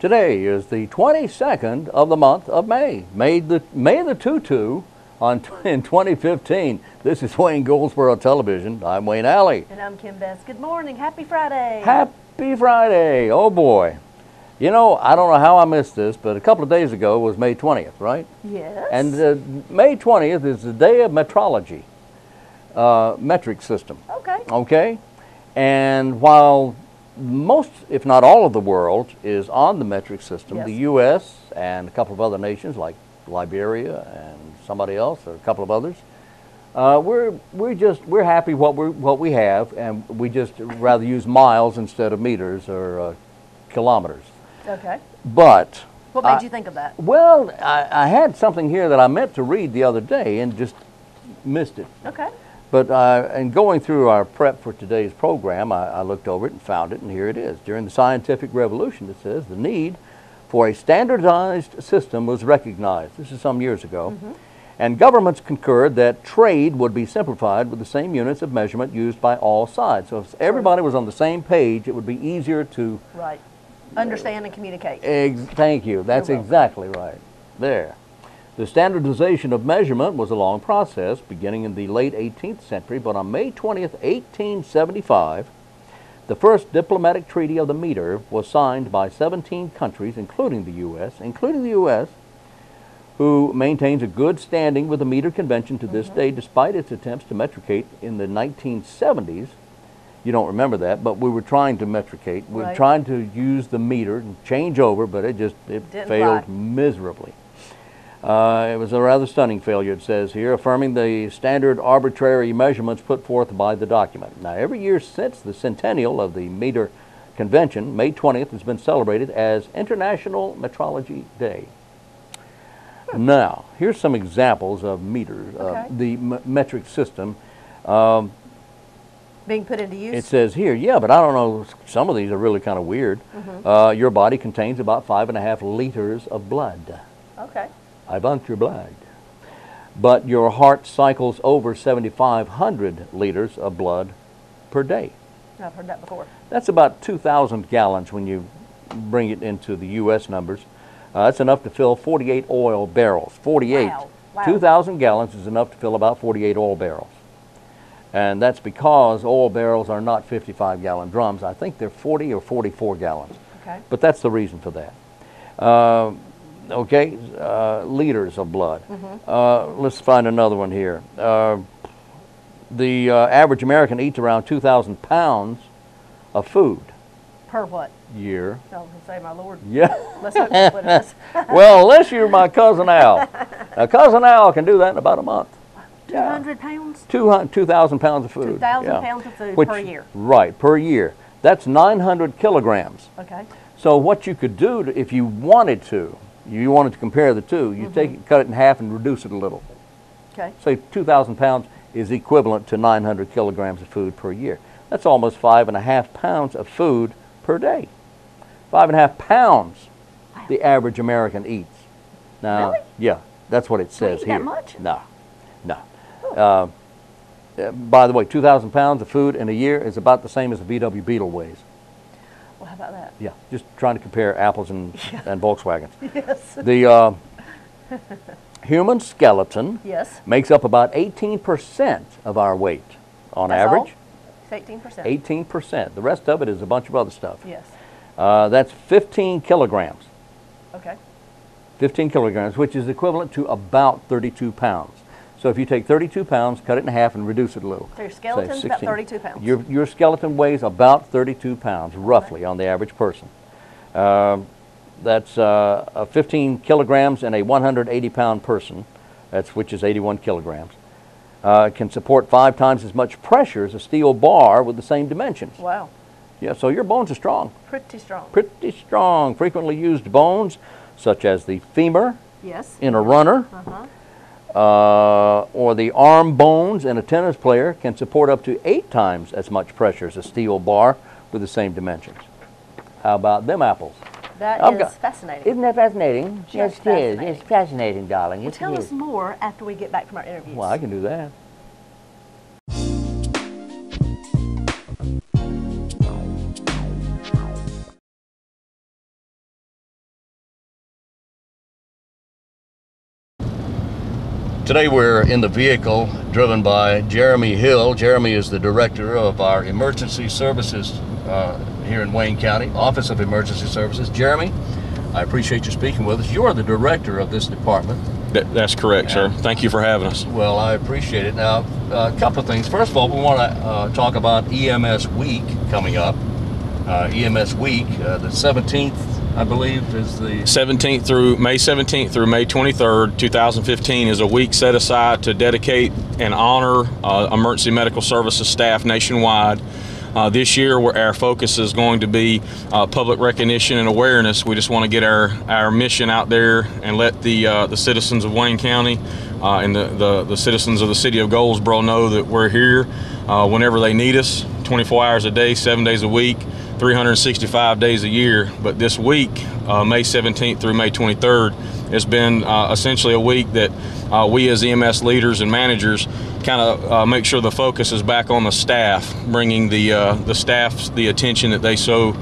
Today is the 22nd of the month of May. May the 2-2 in 2015. This is Wayne Goldsboro Television. I'm Wayne Alley. And I'm Kim Best. Good morning. Happy Friday. Happy Friday. Oh boy. You know, I don't know how I missed this, but a couple of days ago was May 20th, right? Yes. And May 20th is the day of metrology, metric system. Okay. Okay? And while most, if not all of the world is on the metric system, Yes. the U.S. and a couple of other nations like Liberia and somebody else, or a couple of others, we're happy what we have, and we just rather use miles instead of meters or kilometers. Okay. But What made you think of that? well, I had something here that I meant to read the other day and just missed it. Okay. But in going through our prep for today's program, I looked over it and found it, and here it is. During the scientific revolution, it says, the need for a standardized system was recognized. This is some years ago. Mm-hmm. And governments concurred that trade would be simplified with the same units of measurement used by all sides. So if everybody was on the same page, it would be easier to... Right. Understand and communicate. Thank you. That's exactly right. There. The standardization of measurement was a long process, beginning in the late 18th century, but on May 20th, 1875, the first diplomatic treaty of the meter was signed by 17 countries, including the U.S., who maintains a good standing with the meter convention to this day, despite its attempts to metricate in the 1970s. You don't remember that, but we were trying to metricate. We were trying to use the meter and change over, but it failed miserably. It was a rather stunning failure, it says here, affirming the standard arbitrary measurements put forth by the document. Now, every year since the centennial of the meter convention, May 20th has been celebrated as International Metrology Day. Now, here's some examples of meters, the metric system. Being put into use? It says here, yeah, but I don't know, some of these are really kind of weird. Your body contains about 5.5 liters of blood. Okay. I want your blood. But your heart cycles over 7,500 liters of blood per day. I've heard that before. That's about 2,000 gallons when you bring it into the U.S. numbers. That's enough to fill 48 oil barrels. 48. Wow. Wow. 2,000 gallons is enough to fill about 48 oil barrels. And that's because oil barrels are not 55-gallon drums. I think they're 40 or 44 gallons. Okay. But that's the reason for that. Liters of blood. Let's find another one here. The average American eats around 2,000 pounds of food. Per what? Year. I was going to say, my Lord. Yeah. Let's hope that's what it is. Well, unless you're my Cousin Al. Now, Cousin Al can do that in about a month. 200 pounds? 2,000 pounds of food. 2,000 pounds of food per year. Right, per year. That's 900 kilograms. Okay. So what you could do, if you wanted to compare the two, you cut it in half and reduce it a little. Okay. Say 2,000 pounds is equivalent to 900 kilograms of food per year. That's almost 5.5 pounds of food per day. 5.5 pounds the average American eats. Now, really? Yeah, that's what it says here. That much? No. By the way, 2,000 pounds of food in a year is about the same as the VW Beetle weighs. Well, how about that? Yeah, just trying to compare apples and Volkswagens. Yes. The human skeleton makes up about 18% of our weight on average. All? It's 18%. 18%. The rest of it is a bunch of other stuff. Yes. That's 15 kilograms. Okay. 15 kilograms, which is equivalent to about 32 pounds. So if you take 32 pounds, cut it in half, and reduce it a little. So your skeleton's about 32 pounds. Your skeleton weighs about 32 pounds, roughly, on the average person. That's 15 kilograms in a 180-pound person, which is 81 kilograms. Can support 5 times as much pressure as a steel bar with the same dimensions. Wow. Yeah, so your bones are strong. Pretty strong. Pretty strong. Frequently used bones, such as the femur in a runner, or the arm bones in a tennis player, can support up to 8 times as much pressure as a steel bar with the same dimensions. How about them apples? That is fascinating. Isn't that fascinating? Yes, it is. It's fascinating, darling. Well, tell us more after we get back from our interviews. Well, I can do that. Today we're in the vehicle driven by Jeremy Hill. Jeremy is the director of our emergency services here in Wayne County, Office of Emergency Services. Jeremy, I appreciate you speaking with us. You're the director of this department. That's correct, sir. Thank you for having us. Well, I appreciate it. Now, a couple of things. First of all, we want to talk about EMS Week coming up. EMS Week, the 17th, I believe, is the... May 17th through May 23rd, 2015 is a week set aside to dedicate and honor emergency medical services staff nationwide. This year, our focus is going to be public recognition and awareness. We just want to get our mission out there and let the citizens of Wayne County and the citizens of the city of Goldsboro know that we're here whenever they need us, 24 hours a day, 7 days a week, 365 days a year. But this week, May 17th through May 23rd, has been essentially a week that we as EMS leaders and managers kind of make sure the focus is back on the staff, bringing the staff the attention that they so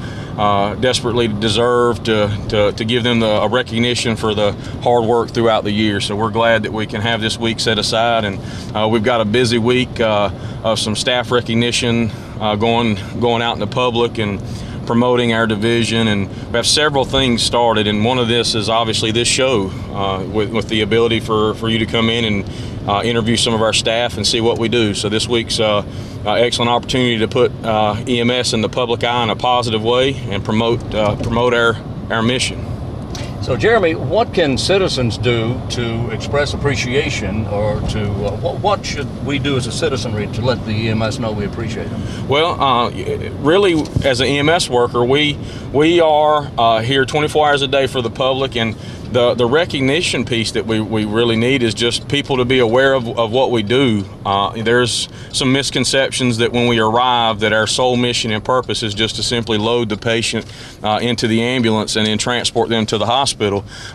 desperately deserve, to give them a recognition for the hard work throughout the year. So we're glad that we can have this week set aside, and we've got a busy week of some staff recognition going out in the public and promoting our division, and we have several things started, and one of this is obviously this show with the ability for you to come in and interview some of our staff and see what we do. So this week's excellent opportunity to put EMS in the public eye in a positive way and promote our mission. So Jeremy, what can citizens do to express appreciation, or to what should we do as a citizenry to let the EMS know we appreciate them? Well, really, as an EMS worker, we are here 24 hours a day for the public, and the recognition piece that we really need is just people to be aware of what we do. There's some misconceptions that when we arrive that our sole mission and purpose is just to simply load the patient into the ambulance and then transport them to the hospital.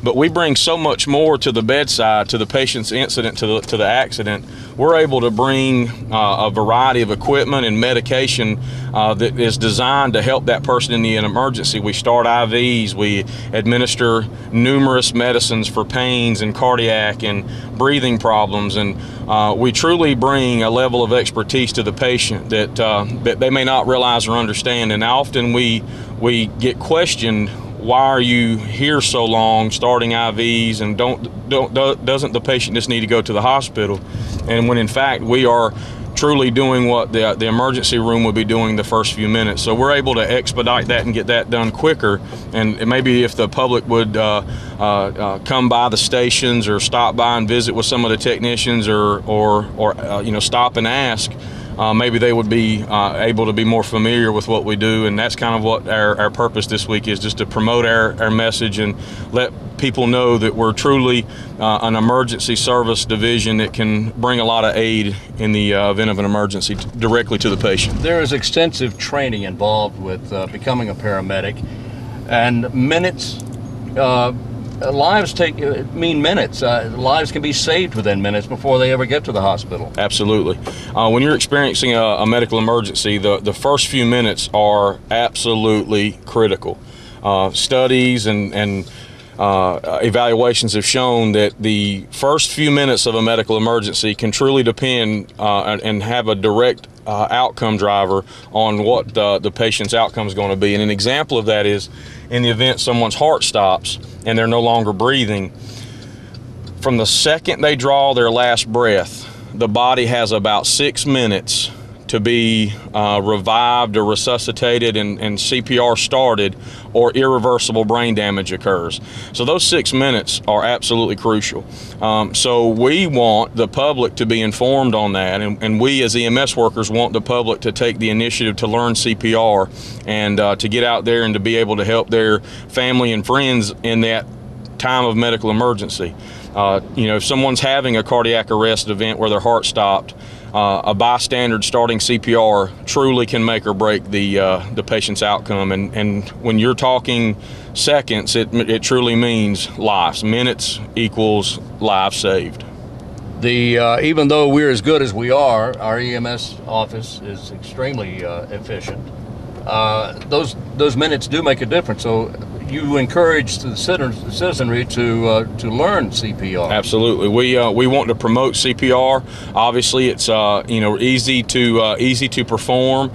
But we bring so much more to the bedside, to the patient's incident, to the accident. We're able to bring a variety of equipment and medication that is designed to help that person in an emergency. We start IVs, we administer numerous medicines for pains and cardiac and breathing problems, and we truly bring a level of expertise to the patient that they may not realize or understand. And often we get questioned, why are you here so long starting IVs, and doesn't the patient just need to go to the hospital? And when in fact we are truly doing what the emergency room would be doing the first few minutes. So we're able to expedite that and get that done quicker. And maybe if the public would come by the stations or stop by and visit with some of the technicians, or stop and ask, maybe they would be able to be more familiar with what we do. And that's kind of what our purpose this week is, just to promote our message and let people know that we're truly an emergency service division that can bring a lot of aid in the event of an emergency directly to the patient. There is extensive training involved with becoming a paramedic, and minutes, lives mean minutes. Lives can be saved within minutes before they ever get to the hospital. Absolutely. When you're experiencing a medical emergency, the first few minutes are absolutely critical. Studies and evaluations have shown that the first few minutes of a medical emergency can truly depend and have a direct outcome driver on what the patient's outcome is going to be. And an example of that is in the event someone's heart stops and they're no longer breathing. From the second they draw their last breath, the body has about 6 minutes to be revived or resuscitated and CPR started, or irreversible brain damage occurs. So those 6 minutes are absolutely crucial. So we want the public to be informed on that, and we as EMS workers want the public to take the initiative to learn CPR and to get out there and to be able to help their family and friends in that time of medical emergency. If someone's having a cardiac arrest event where their heart stopped, a bystander starting CPR truly can make or break the patient's outcome. And when you're talking seconds, it truly means lives. Minutes equals lives saved. Even though we're as good as we are, our EMS office is extremely efficient. Those minutes do make a difference. So you encourage the citizenry to learn CPR. Absolutely. We want to promote CPR. Obviously, it's easy to perform.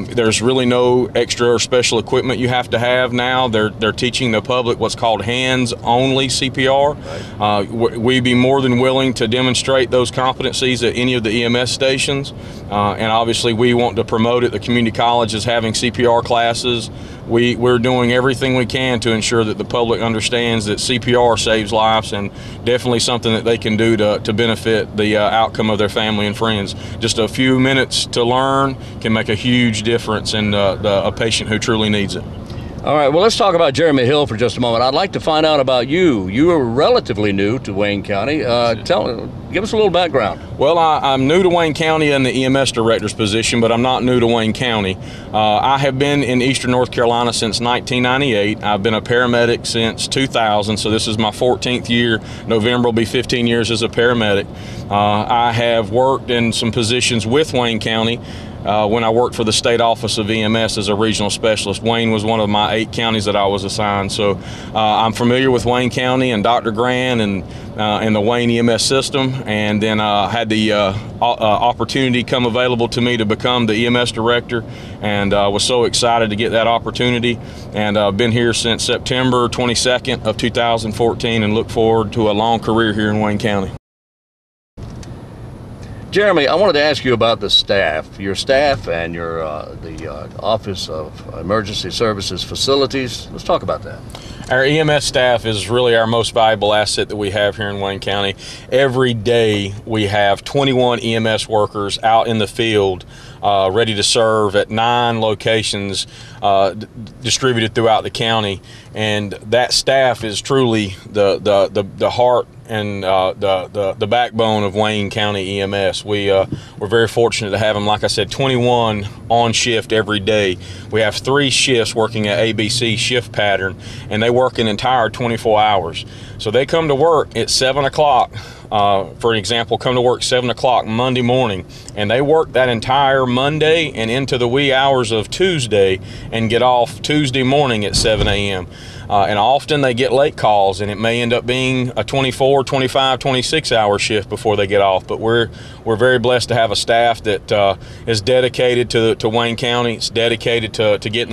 There's really no extra or special equipment you have to have now. They're teaching the public what's called hands-only CPR. Right. We'd be more than willing to demonstrate those competencies at any of the EMS stations, and obviously we want to promote it. The community college is having CPR classes. We're doing everything we can to ensure that the public understands that CPR saves lives, and definitely something that they can do to benefit the outcome of their family and friends. Just a few minutes to learn can make a huge difference in a patient who truly needs it. All right, well, let's talk about Jeremy Hill for just a moment. I'd like to find out about you. You are relatively new to Wayne County. Give us a little background. Well, I'm new to Wayne County in the EMS director's position, but I'm not new to Wayne County. I have been in Eastern North Carolina since 1998. I've been a paramedic since 2000, so this is my 14th year. November will be 15 years as a paramedic. I have worked in some positions with Wayne County. When I worked for the state office of EMS as a regional specialist. Wayne was one of my 8 counties that I was assigned. So I'm familiar with Wayne County and Dr. Grant and the Wayne EMS system, and then had the opportunity come available to me to become the EMS director, and was so excited to get that opportunity, and I've been here since September 22nd of 2014 and look forward to a long career here in Wayne County. Jeremy, I wanted to ask you about the staff, your staff and your the Office of Emergency Services Facilities. Let's talk about that. Our EMS staff is really our most valuable asset that we have here in Wayne County. Every day we have 21 EMS workers out in the field ready to serve at 9 locations distributed throughout the county, and that staff is truly the heart and the backbone of Wayne County EMS. We're very fortunate to have them, like I said, 21 on shift every day. We have 3 shifts working at ABC shift pattern, and they work an entire 24 hours. So they come to work at 7 o'clock. For an example, come to work 7 o'clock Monday morning, and they work that entire Monday and into the wee hours of Tuesday and get off Tuesday morning at 7 a.m. And often they get late calls, and it may end up being a 24, 25, 26-hour shift before they get off. But we're very blessed to have a staff that is dedicated to Wayne County. It's dedicated to getting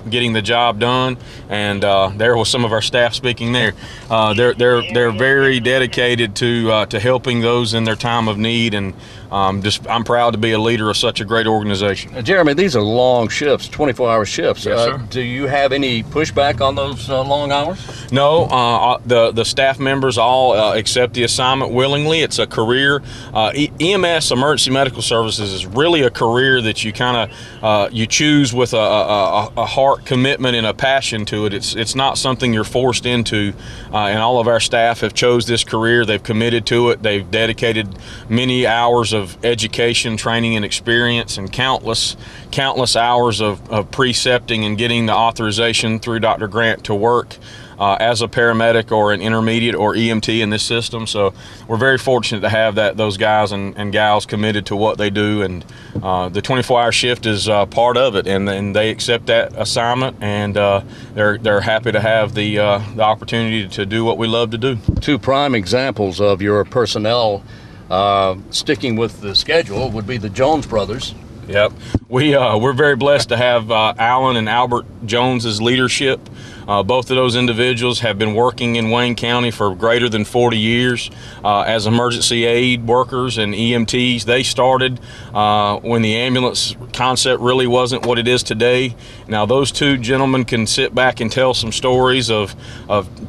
getting the job done. And there was some of our staff speaking there. They're very dedicated to helping those in their time of need, and I'm proud to be a leader of such a great organization. Jeremy, these are long shifts, 24-hour shifts. Yes, sir. Do you have any pushback on those long hours? No, the staff members all accept the assignment willingly. It's a career. EMS, Emergency Medical Services, is really a career that you kind of you choose with a heart commitment and a passion to it. It's not something you're forced into, and all of our staff have chose this career. They've committed to it. They've dedicated many hours of education, training, and experience, and countless hours of precepting and getting the authorization through Dr. Grant to work as a paramedic or an intermediate or EMT in this system. So we're very fortunate to have those guys and gals committed to what they do, and the 24-hour shift is part of it, and they accept that assignment, and they're happy to have the opportunity to do what we love to do. 2 prime examples of your personnel sticking with the schedule would be the Jones brothers. Yep, we're very blessed to have Alan and Albert Jones's leadership. Both of those individuals have been working in Wayne County for greater than 40 years as emergency aid workers and EMTs. They started when the ambulance concept really wasn't what it is today. Now those 2 gentlemen can sit back and tell some stories of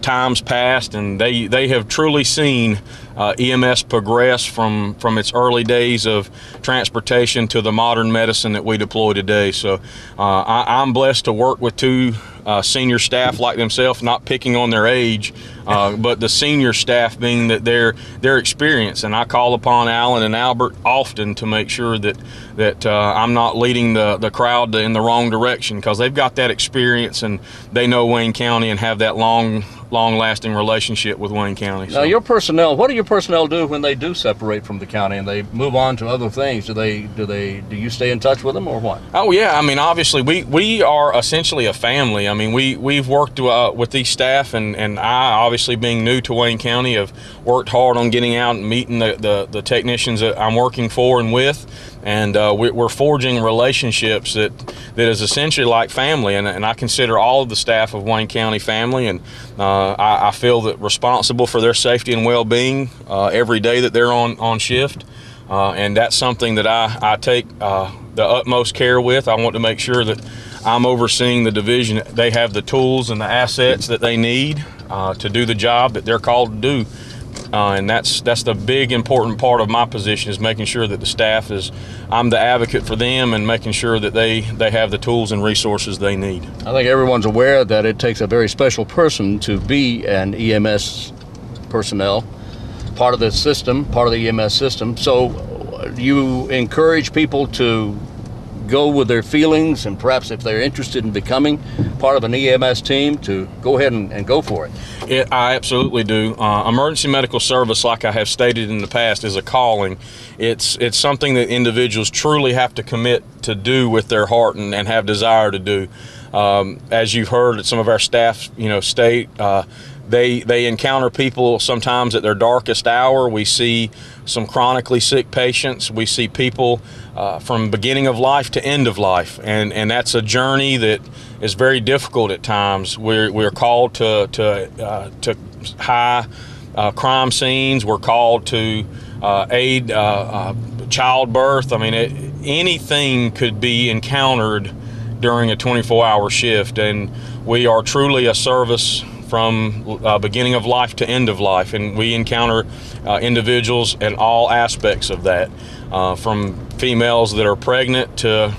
times past, and they have truly seen EMS progress from its early days of transportation to the modern medicine that we deploy today. So I'm blessed to work with 2 senior staff like themselves, not picking on their age, but the senior staff being that their experience. And I call upon Alan and Albert often to make sure that I'm not leading the crowd in the wrong direction, because they've got that experience and they know Wayne County and have that long long-lasting relationship with Wayne County. Now, your personnel, what do your personnel do when they do separate from the county and they move on to other things? Do you stay in touch with them or what? Oh yeah, I mean, obviously we are essentially a family. I mean, we've worked with these staff, and I, obviously being new to Wayne County, have worked hard on getting out and meeting the technicians that I'm working for and with, and we're forging relationships that is essentially like family, and I consider all of the staff of Wayne County family, and I feel that responsible for their safety and well-being every day that they're on shift, and that's something that I take the utmost care with. I want to make sure that I'm overseeing the division. They have the tools and the assets that they need to do the job that they're called to do. And that's the big important part of my position, is making sure that the staff I'm the advocate for them, and making sure that they have the tools and resources they need. I think everyone's aware that it takes a very special person to be an EMS personnel, part of the system, part of the EMS system. So you encourage people to go with their feelings, and perhaps if they're interested in becoming part of an EMS team, to go ahead and go for it. I absolutely do. Emergency medical service, like I have stated in the past, is a calling. It's something that individuals truly have to commit to do with their heart and have desire to do. As you've heard some of our staff, state, they encounter people sometimes at their darkest hour. We see some chronically sick patients. We see people from beginning of life to end of life, and that's a journey that is very difficult at times. We're called to high crime scenes. We're called to aid childbirth. I mean, anything could be encountered during a 24-hour shift, and we are truly a service from beginning of life to end of life, and we encounter individuals in all aspects of that, from females that are pregnant to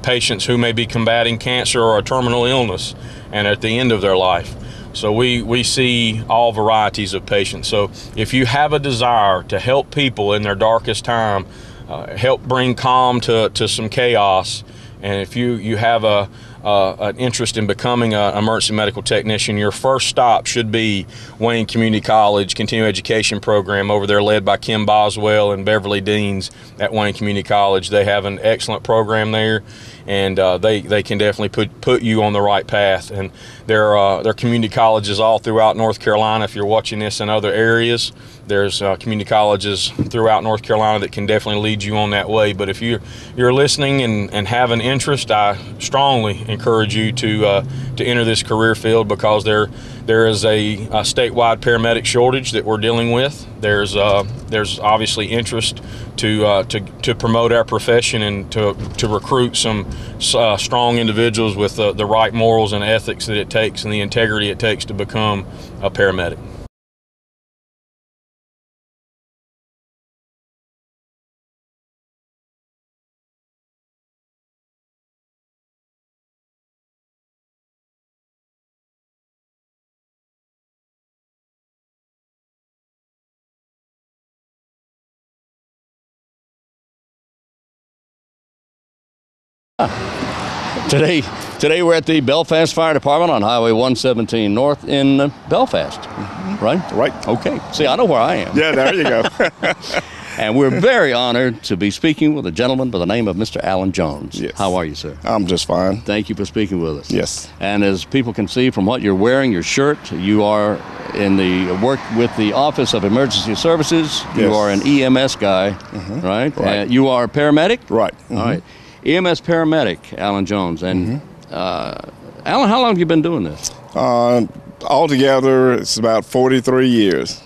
patients who may be combating cancer or a terminal illness and at the end of their life. So we see all varieties of patients. So if you have a desire to help people in their darkest time, help bring calm to some chaos, and if you have an interest in becoming an emergency medical technician, your first stop should be Wayne Community College Continuing Education Program over there, led by Kim Boswell and Beverly Deans at Wayne Community College. They have an excellent program there, and they can definitely put you on the right path. And there are community colleges all throughout North Carolina. If you're watching this in other areas, there's community colleges throughout North Carolina that can definitely lead you on that way. But if you're listening and have an interest, I strongly encourage you to enter this career field, because there is a statewide paramedic shortage that we're dealing with. There's obviously interest to promote our profession and to recruit some strong individuals with the right morals and ethics that it takes, and the integrity it takes to become a paramedic. Today we're at the Belfast Fire Department on Highway 117 North in Belfast, right? Right. Okay. See, I know where I am. Yeah, there you go. And we're very honored to be speaking with a gentleman by the name of Mr. Alan Jones. Yes. How are you, sir? I'm just fine. Thank you for speaking with us. Yes. And as people can see from what you're wearing, your shirt, you are in the work with the Office of Emergency Services. Yes. You are an EMS guy, right? Right. You are a paramedic? Right. All right. EMS paramedic, Alan Jones. And Alan, how long have you been doing this? Altogether, it's about 43 years.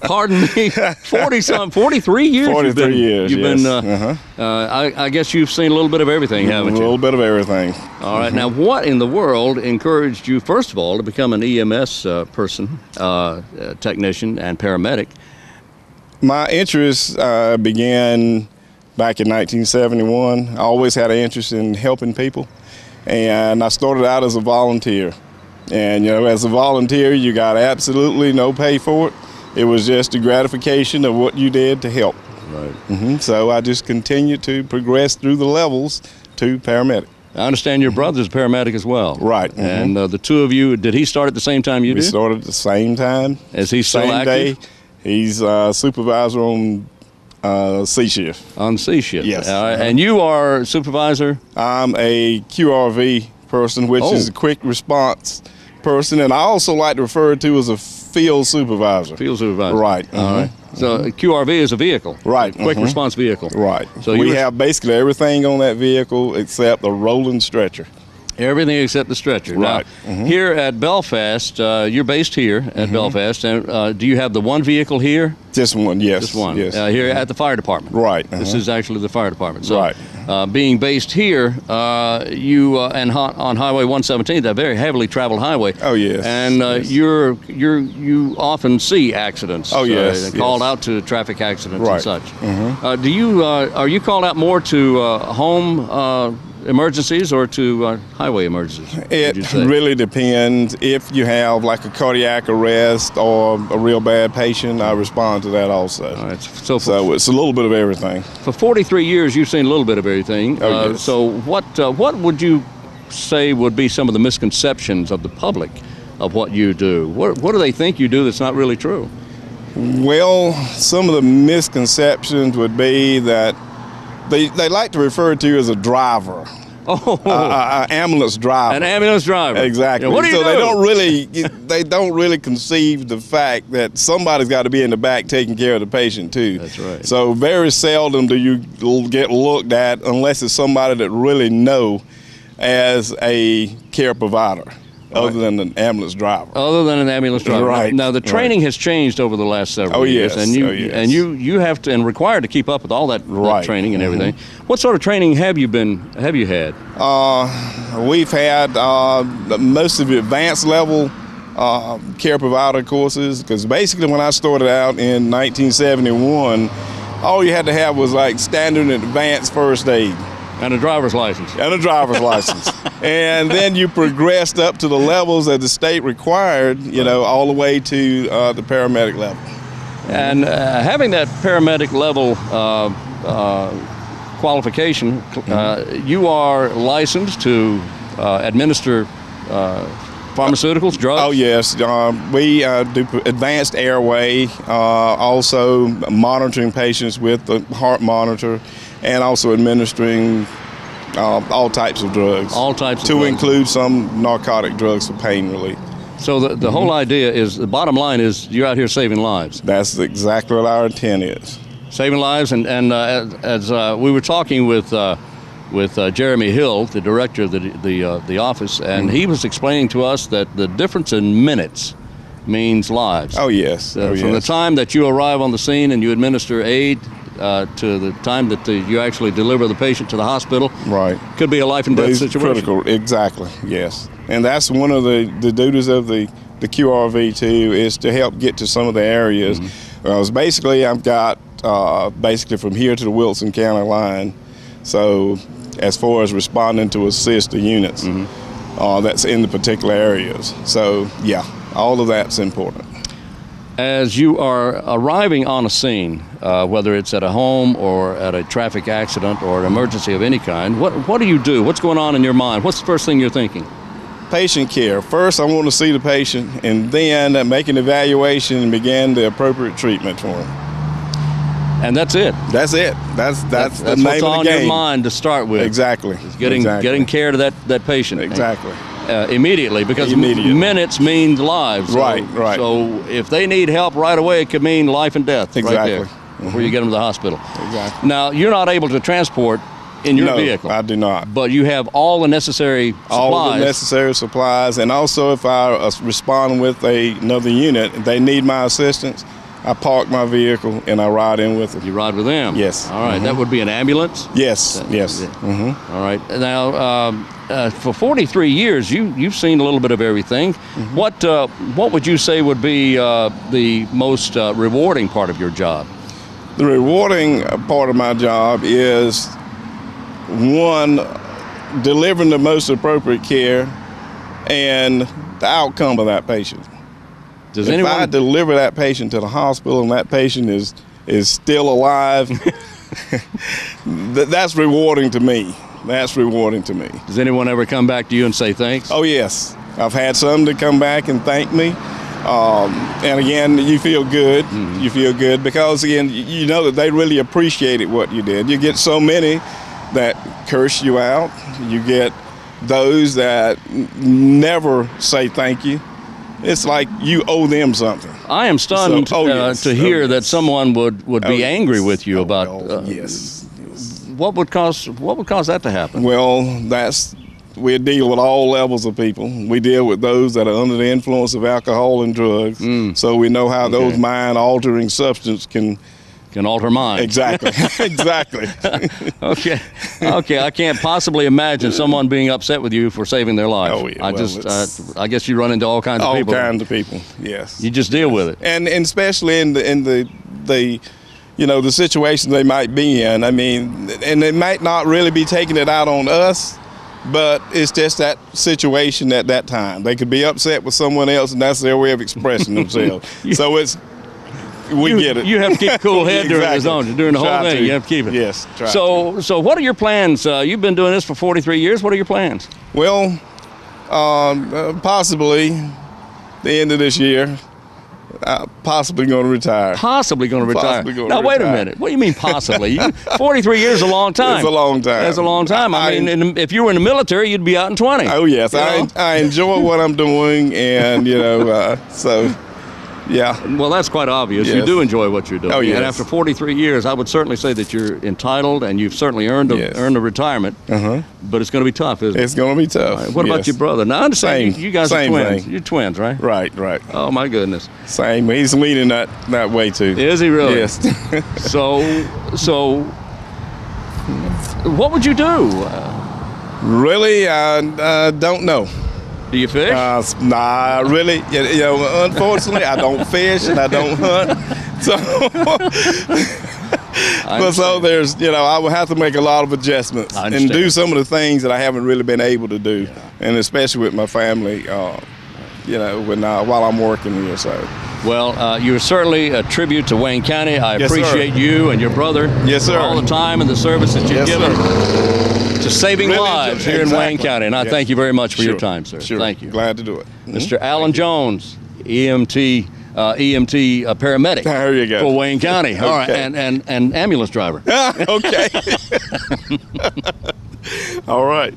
Pardon me, 43 years? 43 years, You've yes. been, I guess you've seen a little bit of everything, haven't you? A little bit of everything. All right. Now, what in the world encouraged you, first of all, to become an EMS person, technician, and paramedic? My interest began back in 1971. I always had an interest in helping people, and I started out as a volunteer. And as a volunteer, you got absolutely no pay for it. It was just a gratification of what you did to help. Right. So I just continued to progress through the levels to paramedic. I understand your brother's a paramedic as well. Right. And the two of you, did he start at the same time you did? We started at the same time. Is he still same active? Day. He's supervisor on C shift. On C shift. Yes. And you are supervisor? I'm a QRV person, which is a quick response person, and I also like to refer to as a field supervisor. Field supervisor. Right. All right. So a QRV is a vehicle. Right. Quick response vehicle. Right. So we have basically everything on that vehicle except a rolling stretcher. Everything except the stretcher. Right. Now, here at Belfast, you're based here at Belfast, and do you have the one vehicle here? Just one, yes. Just one. Yes. Here at the fire department. Right. This is actually the fire department. So, right. Being based here, you and on Highway 117, that very heavily traveled highway. Oh yes. And yes. you often see accidents. Oh yes. Called out to traffic accidents right. and such. Are you called out more to home emergencies or to highway emergencies? It really depends. If you have like a cardiac arrest or a real bad patient, I respond to that also. All right. So it's a little bit of everything. For 43 years, you've seen a little bit of everything. Oh, yes. So what would you say would be some of the misconceptions of the public of what you do? What do they think you do that's not really true? Well, some of the misconceptions would be that they like to refer to you as a driver. Oh, an ambulance driver. An ambulance driver. Exactly. Yeah, what do you do? They don't really conceive the fact that somebody's got to be in the back taking care of the patient too. That's right. So very seldom do you get looked at unless it's somebody that really know as a care provider. Other than an ambulance driver. Other than an ambulance driver. Right. Now the training has changed over the last several years, yes. and you have to and required to keep up with all that training and everything. What sort of training have you had? We've had most of the advanced level care provider courses, because basically when I started out in 1971, all you had to have was like standard and advanced first aid. And a driver's license. And a driver's license. And then you progressed up to the levels that the state required, all the way to the paramedic level. And having that paramedic level qualification, you are licensed to administer pharmaceuticals, drugs? Oh, yes. We do advanced airway, also monitoring patients with the heart monitor, and also administering all types of drugs. All types of drugs. To include some narcotic drugs for pain relief. So the whole idea is, the bottom line is, you're out here saving lives. That's exactly what our intent is. Saving lives, and as we were talking with Jeremy Hill, the director of the office, and he was explaining to us that the difference in minutes means lives. Oh yes. From the time that you arrive on the scene and you administer aid to the time that you actually deliver the patient to the hospital, right, could be a life and death situation. Critical, exactly. Yes, and that's one of the duties of the QRV too, is to help get to some of the areas. Basically, I've got basically from here to the Wilson County line. So as far as responding to assist the units that's in the particular areas. So yeah, all of that's important. As you are arriving on a scene, whether it's at a home or at a traffic accident or an emergency of any kind, what do you do? What's going on in your mind? What's the first thing you're thinking? Patient care. First, I want to see the patient, and then make an evaluation and begin the appropriate treatment for him. And that's it. That's it. That's the name of the game. That's what's on your mind to start with. Exactly. Getting care to that patient. Exactly. Immediately, because minutes mean lives. Right. So if they need help right away, it could mean life and death. Exactly. Right there, before you get them to the hospital. Exactly. Now, you're not able to transport in your vehicle. I do not. But you have all the necessary supplies. All the necessary supplies, and also if I respond with another unit, they need my assistance, I park my vehicle and I ride in with them. You ride with them? Yes. All right. That would be an ambulance? Yes. Yes. All right. Now, for 43 years, you've seen a little bit of everything. What would you say would be the most rewarding part of your job? The rewarding part of my job is, one, delivering the most appropriate care and the outcome of that patient. If I deliver that patient to the hospital and that patient is still alive, that's rewarding to me. That's rewarding to me. Does anyone ever come back to you and say thanks? Oh, yes. I've had some to come back and thank me. And again, you feel good. Mm-hmm. You feel good because, again, you know that they really appreciated what you did. You get so many that curse you out. You get those that never say thank you. It's like you owe them something. I am stunned to hear that someone would be angry with you about. Yes. What would cause that to happen? Well, we deal with all levels of people. We deal with those that are under the influence of alcohol and drugs. So we know how those mind-altering substances can alter minds. Exactly. Exactly. Okay. I can't possibly imagine someone being upset with you for saving their life. Oh, yeah. I guess you run into all kinds of people. All kinds of people. Yes. You just deal with it. And especially in the the situation they might be in. I mean, and they might not really be taking it out on us, but it's just that situation at that time. They could be upset with someone else, and that's their way of expressing themselves. So we get it. You have to keep a cool head during the zone, during the whole thing. You have to keep it. Yes. So what are your plans? You've been doing this for 43 years. What are your plans? Well, possibly the end of this year. Possibly going to retire. Possibly going to retire. Now, wait a minute. What do you mean possibly? 43 years is a long time. It's a long time. That's a long time. I mean, if you were in the military, you'd be out in 20. Oh, yes. I enjoy what I'm doing, and, so, yeah. Well, that's quite obvious. Yes. You do enjoy what you're doing. Oh, yes. And after 43 years, I would certainly say that you're entitled, and you've certainly earned a retirement. But it's going to be tough, isn't it? It's going to be tough. Right. What about your brother? Now, I understand you guys are twins. Thing. You're twins, right? Right. Oh, my goodness. Same. He's leaning that way, too. Is he really? Yes. So, what would you do? Really, I don't know. Do you fish? Nah, really. Unfortunately, I don't fish and I don't hunt. So there's, I would have to make a lot of adjustments and do some of the things that I haven't really been able to do, and especially with my family, while I'm working here. So. Well, you're certainly a tribute to Wayne County. I appreciate you and your brother for all the time and the service that you've given to saving lives here in Wayne County. And I thank you very much for your time, sir. Sure. Thank you. Glad to do it. Mr. Alan Jones, EMT paramedic there you go. for Wayne County. All right, and ambulance driver. Okay. All right.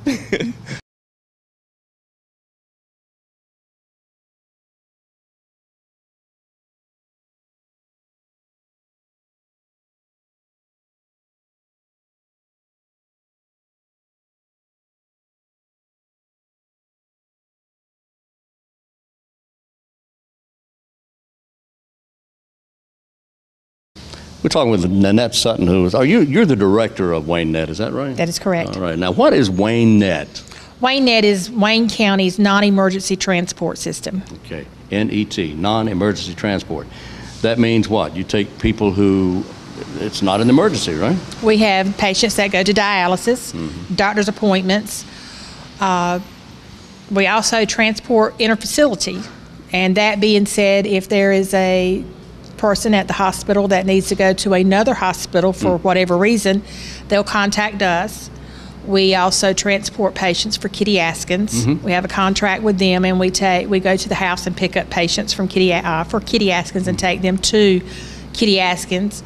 We're talking with Nanette Sutton, you're the director of Wayne Net, is that right? That is correct. All right. Now, what is Wayne Net? Wayne Net is Wayne County's non-emergency transport system. Okay. NET, non-emergency transport. That means what? You take people who, it's not an emergency, right? We have patients that go to dialysis, doctor's appointments. We also transport interfacility. And that being said, if there is a person at the hospital that needs to go to another hospital for whatever reason, they'll contact us. We also transport patients for Kitty Askins. We have a contract with them, and we go to the house and pick up patients from Kitty Askins and take them to Kitty Askins.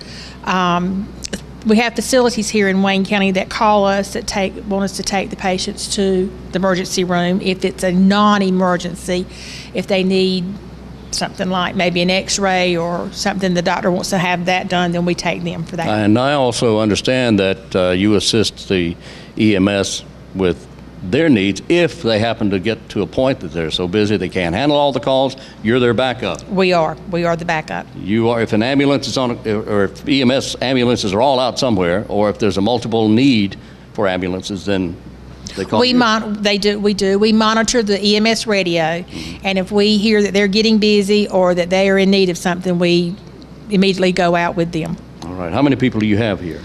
We have facilities here in Wayne County that call us that want us to take the patients to the emergency room if it's a non-emergency, if they need something like maybe an x-ray or something the doctor wants to have that done, then we take them for that. And I also understand that you assist the EMS with their needs if they happen to get to a point that they're so busy they can't handle all the calls. You're their backup. We are the backup. You are. If an ambulance is on, or if EMS ambulances are all out somewhere, or if there's a multiple need for ambulances, then they call you. We do. We monitor the EMS radio, and if we hear that they're getting busy or that they are in need of something, we immediately go out with them. All right. How many people do you have here?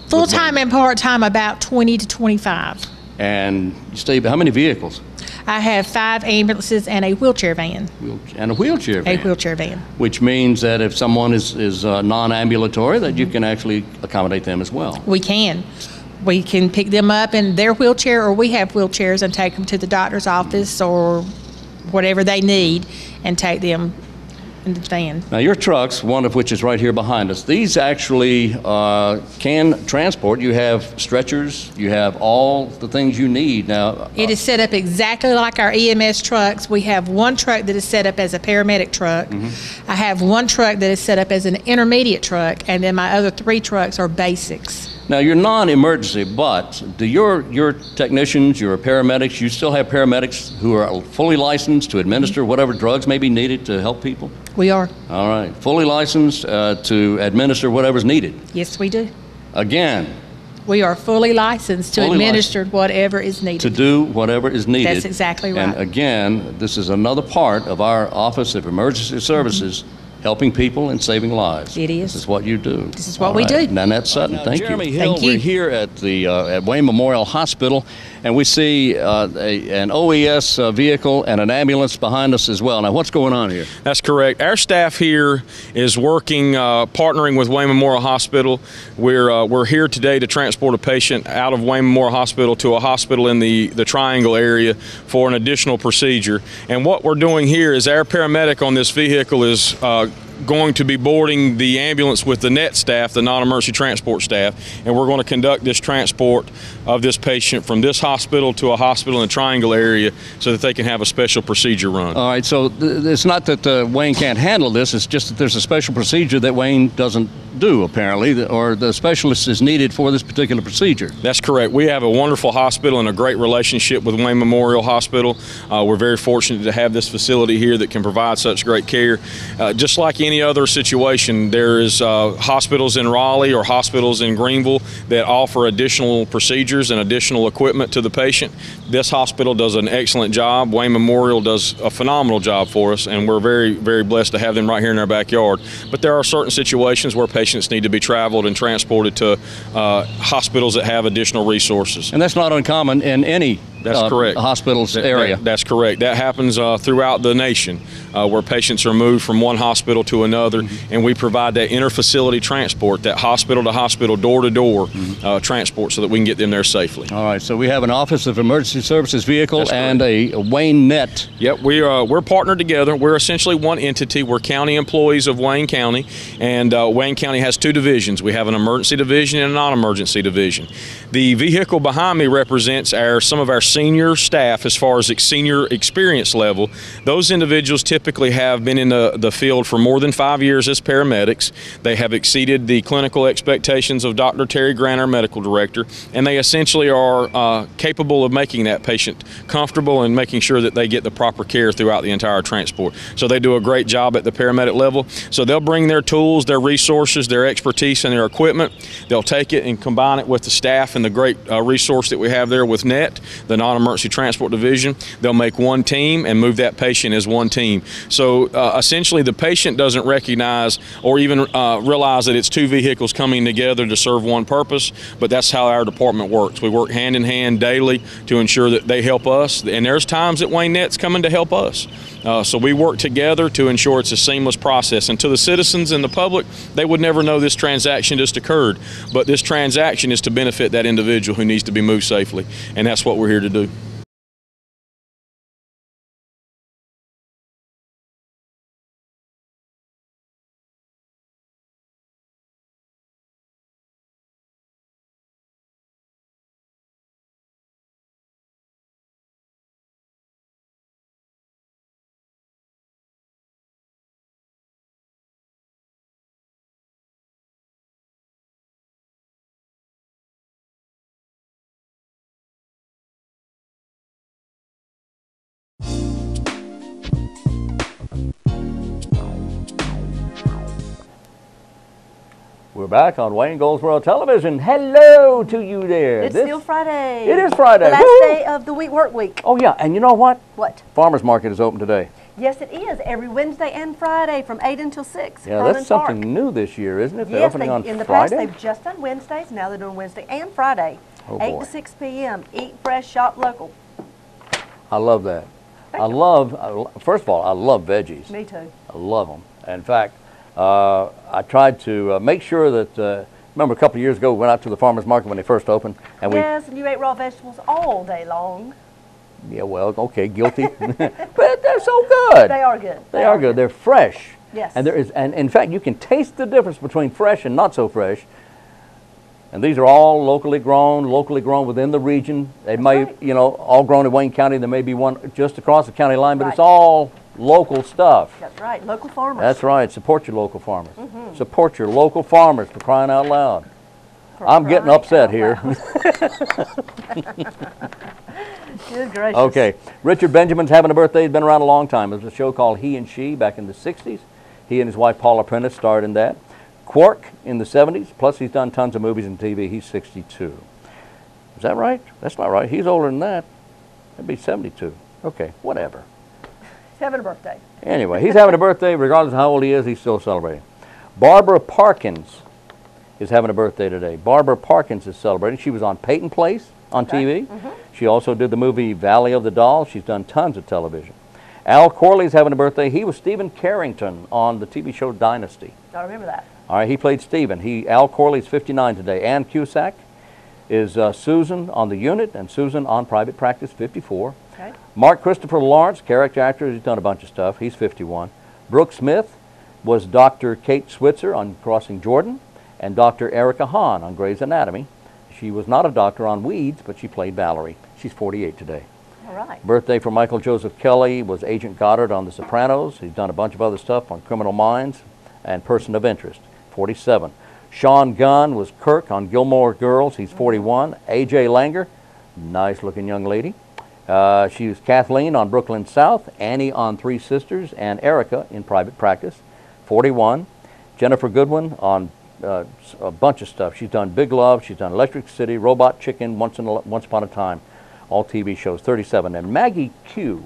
Full-time and part-time, about 20 to 25. And you stay. How many vehicles? I have 5 ambulances and a wheelchair van. And a wheelchair van. A wheelchair van. Which means that if someone is non-ambulatory, that you can actually accommodate them as well. We can. We can pick them up in their wheelchair, or we have wheelchairs and take them to the doctor's office or whatever they need and take them in the van. Now your trucks, one of which is right here behind us, these actually can transport. You have stretchers, you have all the things you need. Now it is set up exactly like our EMS trucks. We have one truck that is set up as a paramedic truck. I have one truck that is set up as an intermediate truck, and then my other 3 trucks are basics. Now you're non-emergency, but do your technicians, your paramedics, you still have paramedics who are fully licensed to administer whatever drugs may be needed to help people? We are. All right, fully licensed to administer whatever's needed? Yes, we do. Again? We are fully licensed to administer whatever is needed. To do whatever is needed. That's exactly right. And again, this is another part of our Office of Emergency Services, helping people and saving lives. It is. This is what you do. This is what we do. Nanette Sutton, thank you. Jeremy Hill, Thank you. we're here at the at Wayne Memorial Hospital, and we see an OES vehicle and an ambulance behind us as well. Now, what's going on here? That's correct. Our staff here is working, partnering with Wayne Memorial Hospital. We're here today to transport a patient out of Wayne Memorial Hospital to a hospital in the Triangle area for an additional procedure. And what we're doing here is our paramedic on this vehicle is going to be boarding the ambulance with the NET staff, the non-emergency transport staff, and we're going to conduct this transport of this patient from this hospital to a hospital in the Triangle area so that they can have a special procedure run. All right, so it's not that Wayne can't handle this, it's just that there's a special procedure that Wayne doesn't do, apparently, or the specialist is needed for this particular procedure. That's correct. We have a wonderful hospital and a great relationship with Wayne Memorial Hospital. We're very fortunate to have this facility here that can provide such great care. Just like any other situation, there is hospitals in Raleigh or hospitals in Greenville that offer additional procedures and additional equipment to the patient. This hospital does an excellent job. Wayne Memorial does a phenomenal job for us, and we're very, very blessed to have them right here in our backyard. But there are certain situations where patients need to be traveled and transported to hospitals that have additional resources. And that's not uncommon in any correct. Hospitals area. That's correct. That happens throughout the nation where patients are moved from one hospital to another, and we provide that interfacility transport, that hospital to hospital, door to door transport so that we can get them there safely. All right, so we have an Office of Emergency Services vehicle and a Wayne Net. Yep, we're partnered together. We're essentially one entity. We're county employees of Wayne County, and Wayne County has 2 divisions. We have an emergency division and a non-emergency division. The vehicle behind me represents some of our senior staff as far as senior experience level. Those individuals typically have been in the field for more than 5 years as paramedics. They have exceeded the clinical expectations of Dr. Terry Grant, our medical director, and they essentially are capable of making that patient comfortable and making sure that they get the proper care throughout the entire transport. So they do a great job at the paramedic level. So they'll bring their tools, their resources, their expertise, and their equipment. They'll take it and combine it with the staff and the great resource that we have there with NET, the non-emergency transport division. They'll make one team and move that patient as one team. So essentially the patient doesn't recognize or even realize that it's 2 vehicles coming together to serve one purpose, but that's how our department works. We work hand in hand daily to ensure that they help us, and there's times that Wayne Net's coming to help us. So we work together to ensure it's a seamless process. And to the citizens and the public, they would never know this transaction just occurred, but this transaction is to benefit that individual who needs to be moved safely, and that's what we're here to do. We're back on Wayne Goldsboro Television. Hello to you there. It's still Friday. It is Friday. The last day of the work week. Oh, yeah, and you know what? What? Farmers Market is open today. Yes, it is. Every Wednesday and Friday from 8 until 6. Yeah, that's something new this year, isn't it? They're opening on in the Friday? past they've just done Wednesdays. Now they're doing Wednesday and Friday. Oh, 8 boy. to 6 p.m. Eat fresh, shop local. I love that. First of all, I love veggies. Me too. I love them. In fact, I tried to make sure that Remember a couple of years ago, we went out to the farmer's market when they first opened, and Yes, and you ate raw vegetables all day long. yeah, well, okay, guilty, but they're so good. They are good. They are good. They're fresh. Yes. And in fact, you can taste the difference between fresh and not so fresh. And these are all locally grown within the region. They may, right. you know, all grown in Wayne County. There may be one just across the county line, but Right. it's all local stuff. That's right, local farmers. That's right. Support your local farmers. Support your local farmers, for crying out loud. I'm getting upset here. Good gracious. Okay. Richard Benjamin's having a birthday. He's been around a long time. There was a show called He and She back in the 60s. He and his wife Paula Prentice starred in that. Quark in the 70s, plus he's done tons of movies and TV. He's 62. Is that right? That's not right. He's older than that. That'd be 72. Okay, whatever. He's having a birthday. Anyway, he's having a birthday. Regardless of how old he is, he's still celebrating. Barbara Parkins is having a birthday today. Barbara Parkins is celebrating. She was on Peyton Place on TV. She also did the movie Valley of the Dolls. She's done tons of television. Al Corley's having a birthday. He was Stephen Carrington on the TV show Dynasty. I remember that. All right, he played Stephen. Al Corley's 59 today. Ann Cusack is Susan on the unit, and Susan on Private Practice, 54. Okay. Mark Christopher Lawrence, character actor, he's done a bunch of stuff. He's 51. Brooke Smith was Dr. Kate Switzer on Crossing Jordan, and Dr. Erica Hahn on Grey's Anatomy. She was not a doctor on Weeds, but she played Valerie. She's 48 today. All right. Birthday for Michael Joseph Kelly was Agent Goddard on The Sopranos. He's done a bunch of other stuff on Criminal Minds and Person of Interest. 47. Sean Gunn was Kirk on Gilmore Girls. He's 41. A.J. Langer, nice looking young lady. She was Kathleen on Brooklyn South, Annie on Three Sisters, and Erica in Private Practice. 41. Jennifer Goodwin on a bunch of stuff. She's done Big Love. She's done Electric City, Robot Chicken, Once Upon a Time, all TV shows. 37. And Maggie Q.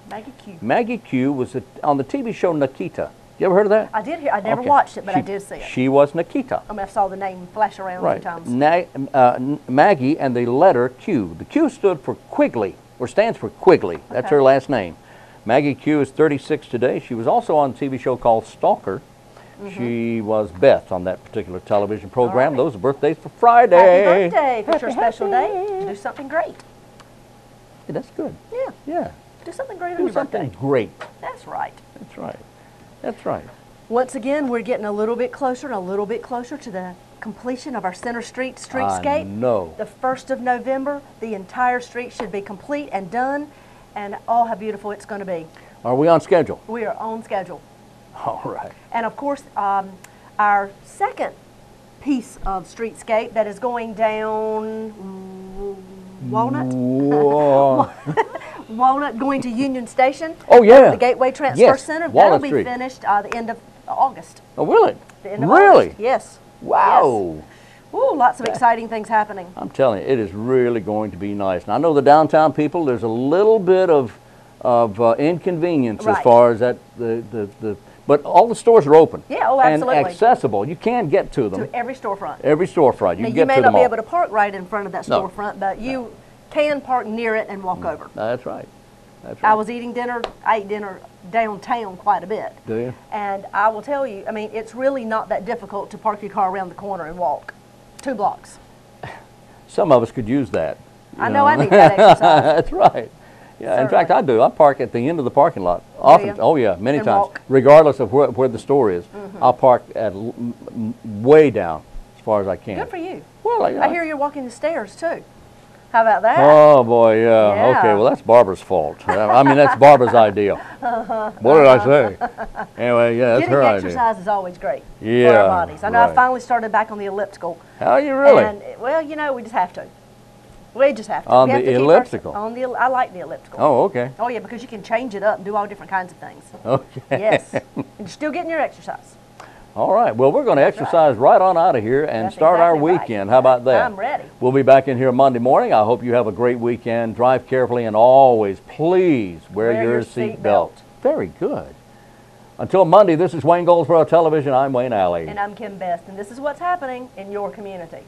Maggie Q. Maggie Q was on the TV show Nikita. You ever heard of that? I did hear. I never Okay. watched it, but I did see it. She was Nikita. I mean, I saw the name flash around Right. sometimes. Maggie and the letter Q. The Q stood for Quigley, or stands for Quigley. That's Okay. her last name. Maggie Q is 36 today. She was also on a TV show called Stalker. She was Beth on that particular television program. right. Those are birthdays for Friday. Happy birthday! If it's your special day, do something great. Hey, that's good. Yeah, Yeah. do something great on Do your something birthday. great. That's right. That's right. That's right. Once again, we're getting a little bit closer and a little bit closer to the completion of our Center Street streetscape. I know. The 1st of November, the entire street should be complete and done, and oh, how beautiful it's going to be. Are we on schedule? We are on schedule. All right. And of course, our second piece of streetscape that is going down Walnut, Whoa. Walnut going to Union Station. Oh, yeah. The Gateway Transfer Yes, Center. Walnut That'll be Street. finished the end of August. Oh, will it? The end of Really? August. Yes. Wow. Yes. Ooh, lots of exciting things happening. I'm telling you, it is really going to be nice. And I know the downtown people, there's a little bit of inconvenience as Right. far as that, but all the stores are open. Yeah, oh, absolutely. And accessible. You can get to them. To every storefront. Every storefront. You Now, can you get may to not them be all. able to park right in front of that No. storefront, but you can park near it and walk over. That's right. That's right. I was eating dinner, I ate dinner downtown quite a bit. Do you? And I will tell you, I mean, it's really not that difficult to park your car around the corner and walk 2 blocks. Some of us could use that. I know I need that exercise. That's right. Yeah, in fact, I do. I park at the end of the parking lot. you? Often. Oh, yeah, many And times. walk? Regardless of where the store is. I'll park at way down as far as I can. Good for you. Well, I hear you're walking the stairs too. How about that? Oh, boy, yeah. Yeah. Okay, well, that's Barbara's fault. I mean, that's Barbara's idea. What did I say? Anyway, yeah, that's Getting her exercise idea. is always great for Yeah, our bodies. I know I right. finally started back on the elliptical. How you really? And, well, you know, we just have to. We just have to. On We have the to keep elliptical? I like the elliptical. Oh, okay. Oh, yeah, because you can change it up and do all different kinds of things. Okay. Yes. And you're still getting your exercise. All right. Well, we're going to exercise right on out of here and That's start our exactly right. weekend. How about that? I'm ready. We'll be back in here Monday morning. I hope you have a great weekend. Drive carefully and always, please, wear your seat belt. Very good. Until Monday, this is Wayne Goldsboro Television. I'm Wayne Alley. And I'm Kim Best, and this is what's happening in your community.